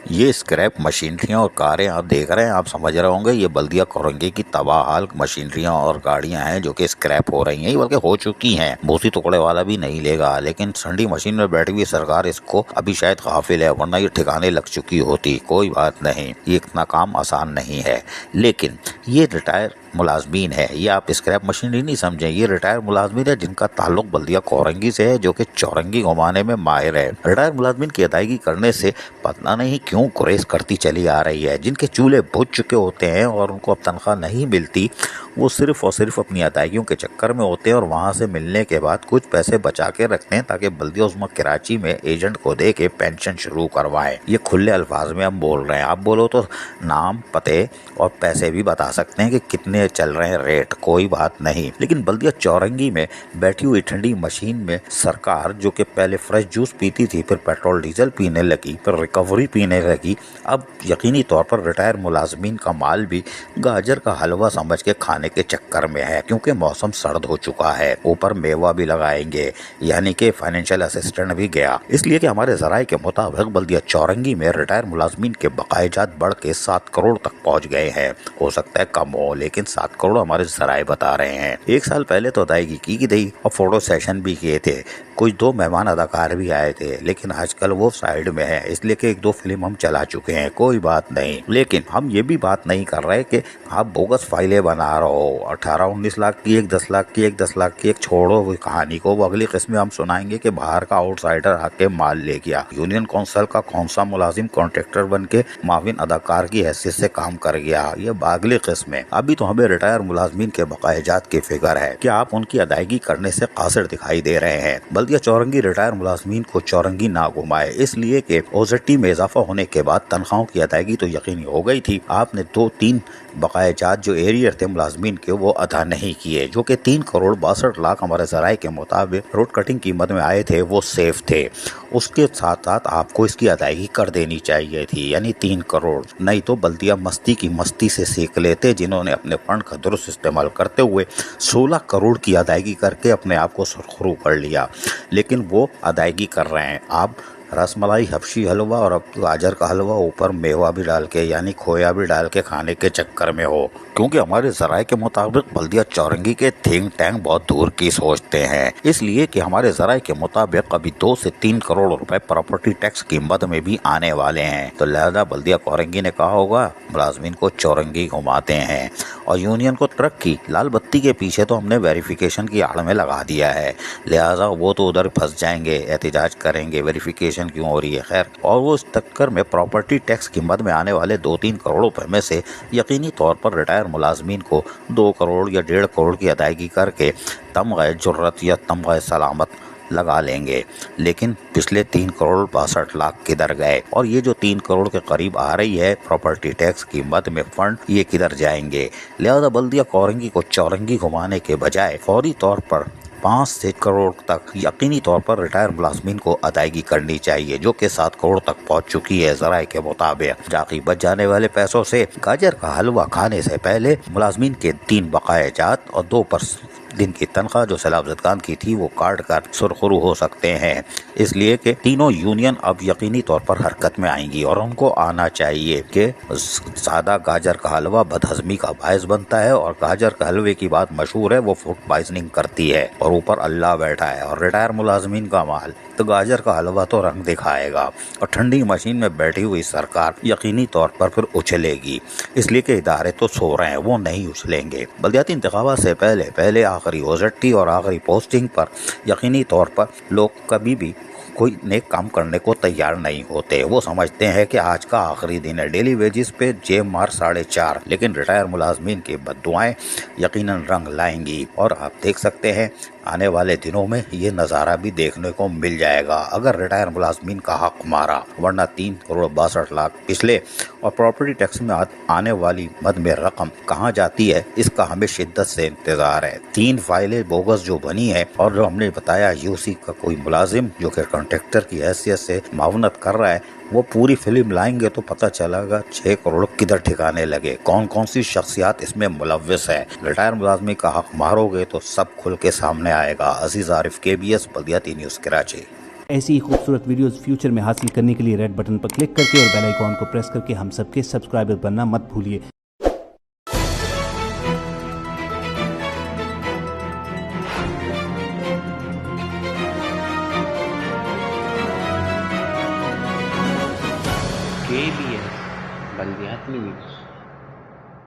یہ اسکریپ مشینریاں اور کاریں آپ دیکھ رہے ہیں، آپ سمجھ رہے ہوں گے یہ بلدیہ کورنگی کی تباہ حال مشینریاں اور گاڑیاں ہیں جو کہ اسکریپ ہو رہی ہیں، بلکہ ہو چکی ہیں۔ بھوسی ٹکڑے والا بھی نہیں لے گا، لیکن سنڈی مشین میں بیٹھی ہوئی سرکار اس کو ابھی شاید غافل ہے، ورنہ یہ ٹھکانے لگ چکی ہوتی۔ کوئی بات نہیں، یہ اتنا کام آسان نہیں ہے، لیکن یہ ریٹائر ملازمین ہے، یہ آپ اسکریپ مشینری نہیں سمجھیں، یہ ریٹائر ملازمین ہے جن کا تعلق بلدیہ کورنگی سے ہے، جو کہ چورنگی گھمانے میں ماہر ہے۔ ریٹائر ملازمین کی ادائیگی کرنے سے پتہ نہیں کیوں گریز کرتی چلی آ رہی ہے۔ جن کے چولہے بجھ چکے ہوتے ہیں اور ان کو اب تنخواہ نہیں ملتی، وہ صرف اور صرف اپنی ادائیگیوں کے چکر میں ہوتے ہیں اور وہاں سے ملنے کے بعد کچھ پیسے بچا کے رکھتے ہیں تاکہ بلدیہ عظمی کراچی میں ایجنٹ کو دے کے پینشن شروع کروائیں۔ یہ کھلے الفاظ میں ہم بول رہے ہیں، آپ بولو تو نام، پتے اور پیسے بھی بتا سکتے ہیں کہ کتنے چل رہے ہیں ریٹ، کوئی بات نہیں۔ لیکن بلدیہ چورنگی میں بیٹھی ہوئی ٹھنڈی مشین میں سرکار، جو کہ پہلے فریش جوس پیتی تھی، پھر پیٹرول ڈیزل پینے لگی، پھر ریکوری پینے لگی، اب یقینی طور پر ریٹائر ملازمین کا مال بھی گاجر کا حلوہ سمجھ کے کھانے کے چکر میں ہے، کیونکہ موسم سرد ہو چکا ہے۔ اوپر میوہ بھی لگائیں گے، یعنی کہ فائنینشیل اسسٹنٹ بھی گیا، اس لیے کہ ہمارے ذرائع کے مطابق بلدیہ چورنگی میں ریٹائر ملازمین کے بقائے جات بڑھ کے 7 کروڑ تک پہنچ گئے ہیں۔ ہو سکتا ہے کم ہو، لیکن 7 کروڑ ہمارے ذرائع بتا رہے ہیں۔ 1 سال پہلے تو ادائیگی کی گئی اور فوٹو سیشن بھی کیے تھے، کچھ 2 مہمان اداکار بھی آئے تھے، لیکن آج کل وہ سائیڈ میں ہے، اس لیے کہ 1-2 فلم ہم چلا چکے ہیں، کوئی بات نہیں۔ لیکن ہم یہ بھی بات نہیں کر رہے کہ آپ بوگس فائلیں بنا رہے ہو، 18-19 لاکھ کی ایک، 10 لاکھ کی ایک، 10 لاکھ کی ایک، چھوڑو وہ کہانی کو۔ وہ اگلی قسم میں ہم سنائیں گے کہ باہر کا آؤٹ سائڈر آ کے مال لے گیا، یونین کونسل کا کون سا ملازم کانٹریکٹر بن کے معاون اداکار کی حیثیت سے کام کر گیا، یہ اگلی قسم ہے۔ ابھی تو ہمیں ریٹائر ملازمین کے بقائے جات کی فکر ہے کہ آپ ان کی ادائیگی کرنے سے قاصر دکھائی دے رہے ہیں۔ بلدیہ چورنگی ریٹائر ملازمین کو چورنگی نہ گھمائے، اس لیے کہ اوزٹی میں اضافہ ہونے کے بعد تنخواہوں کی ادائیگی تو یقینی ہو گئی تھی، آپ نے 2-3 بقائے جات جو ایریئر تھے ملازمین کے وہ ادا نہیں کیے، جو کہ 3 کروڑ 62 لاکھ ہمارے ذرائع کے مطابق روڈ کٹنگ قیمت میں آئے تھے، وہ سیف تھے۔ اس کے ساتھ ساتھ آپ کو اس کی ادائیگی کر دینی چاہیے تھی، یعنی 3 کروڑ، نہیں تو بلدیہ مستی کی مستی سے سیکھ لیتے، جنہوں نے اپنے فنڈ کا درست استعمال کرتے ہوئے 16 کروڑ کی ادائیگی کر کے اپنے آپ کو سرخرو کر لیا، لیکن وہ ادائیگی کر رہے ہیں۔ آپ رس ملائی حبشی حلوہ اور اب گاجر کا حلوہ اوپر میوہ بھی ڈال کے، یعنی کھویا بھی ڈال کے کھانے کے چکر میں ہو، کیونکہ ہمارے ذرائع کے مطابق بلدیہ چورنگی کے تھنک ٹینک بہت دور کی سوچتے ہیں، اس لیے کہ ہمارے ذرائع کے مطابق ابھی 2 سے 3 کروڑ روپے پراپرٹی ٹیکس کی مد میں بھی آنے والے ہیں، تو لہذا بلدیہ کورنگی نے کہا ہوگا ملازمین کو چورنگی گھماتے ہیں، اور یونین کو ترقی لال بتی کے پیچھے تو ہم نے ویریفیکیشن کی آڑ میں لگا دیا ہے، لہذا وہ تو ادھر پھنس جائیں گے، احتجاج کریں گے، ویریفیکیشن کیوں ہو رہی ہے، خیر۔ اور وہ اس چکر میں پراپرٹی ٹیکس کی مد میں آنے والے 2-3 کروڑ روپے میں سے یقینی طور پر ریٹائر ملازمین کو 2 کروڑ یا 1.5 کروڑ کی ادائیگی کر کے تمغہ جرت یا تمغہ سلامت لگا لیں گے، لیکن پچھلے 3 کروڑ 62 لاکھ کدھر گئے؟ اور یہ جو 3 کروڑ کے قریب آ رہی ہے پراپرٹی ٹیکس کی مد میں فنڈ، یہ کدھر جائیں گے؟ لہذا بلدیہ کورنگی کو چورنگی گھمانے کے بجائے فوری طور پر 5 سے کروڑ تک یقینی طور پر ریٹائر ملازمین کو ادائیگی کرنی چاہیے، جو کہ 7 کروڑ تک پہنچ چکی ہے ذرائع کے مطابق۔ باقی بچ جانے والے پیسوں سے گاجر کا حلوہ کھانے سے پہلے ملازمین کے 3 بقائے جات اور 2 دن کی تنخواہ جو سیلاب زدگان کی تھی وہ کاٹ کر سرخرو ہو سکتے ہیں، اس لیے کہ تینوں یونین اب یقینی طور پر حرکت میں آئیں گی، اور ان کو آنا چاہیے کہ سادہ گاجر کا حلوہ بدہضمی کا باعث بنتا ہے، اور گاجر کے حلوے کی بات مشہور ہے، وہ فوڈ پوائزننگ کرتی ہے، اور اوپر اللہ بیٹھا ہے، اور ریٹائر ملازمین کا مال تو گاجر کا حلوہ تو رنگ دکھائے گا، اور ٹھنڈی مشین میں بیٹھی ہوئی سرکار یقینی طور پر پھر اچھلے گی، اس لیے کہ ادارے تو سو رہے ہیں، وہ نہیں اچھلیں گے۔ بلدیاتی انتخابات سے پہلے آخری اوزٹی اور آخری پوسٹنگ پر یقینی طور پر لوگ کبھی بھی کوئی نیک کام کرنے کو تیار نہیں ہوتے، وہ سمجھتے ہیں کہ آج کا آخری دن ہے، ڈیلی ویجز پہ جیب مار 4.5، لیکن ریٹائر ملازمین کی بد دعائیں یقیناً رنگ لائیں گی، اور آپ دیکھ سکتے ہیں آنے والے دنوں میں یہ نظارہ بھی دیکھنے کو مل جائے گا اگر ریٹائر ملازمین کا حق مارا، ورنہ 3 کروڑ 62 لاکھ پچھلے اور پراپرٹی ٹیکس میں آنے والی مد میں رقم کہاں جاتی ہے، اس کا ہمیں شدت سے انتظار ہے۔ 3 فائلیں بوگس جو بنی ہے، اور جو ہم نے بتایا یوسی کا کوئی ملازم جو کہ کانٹریکٹر کی حیثیت سے معاونت کر رہا ہے، وہ پوری فلم لائیں گے تو پتہ چلے گا 6 کروڑ کدھر ٹھکانے لگے، کون کون سی شخصیات اس میں ملوث ہے۔ ریٹائر ملازمی کا حق مارو گے تو سب کھل کے سامنے آئے گا۔ عزیز عارف، KBS بلدیاتی نیوز کراچی۔ ایسی ہی خوبصورت ویڈیوز فیوچر میں حاصل کرنے کے لیے ریڈ بٹن پر کلک کر کے اور بیل آئیکن کو پریس کر کے ہم سب کے سبسکرائبر بننا مت بھولیے۔ KBS بلدیات news.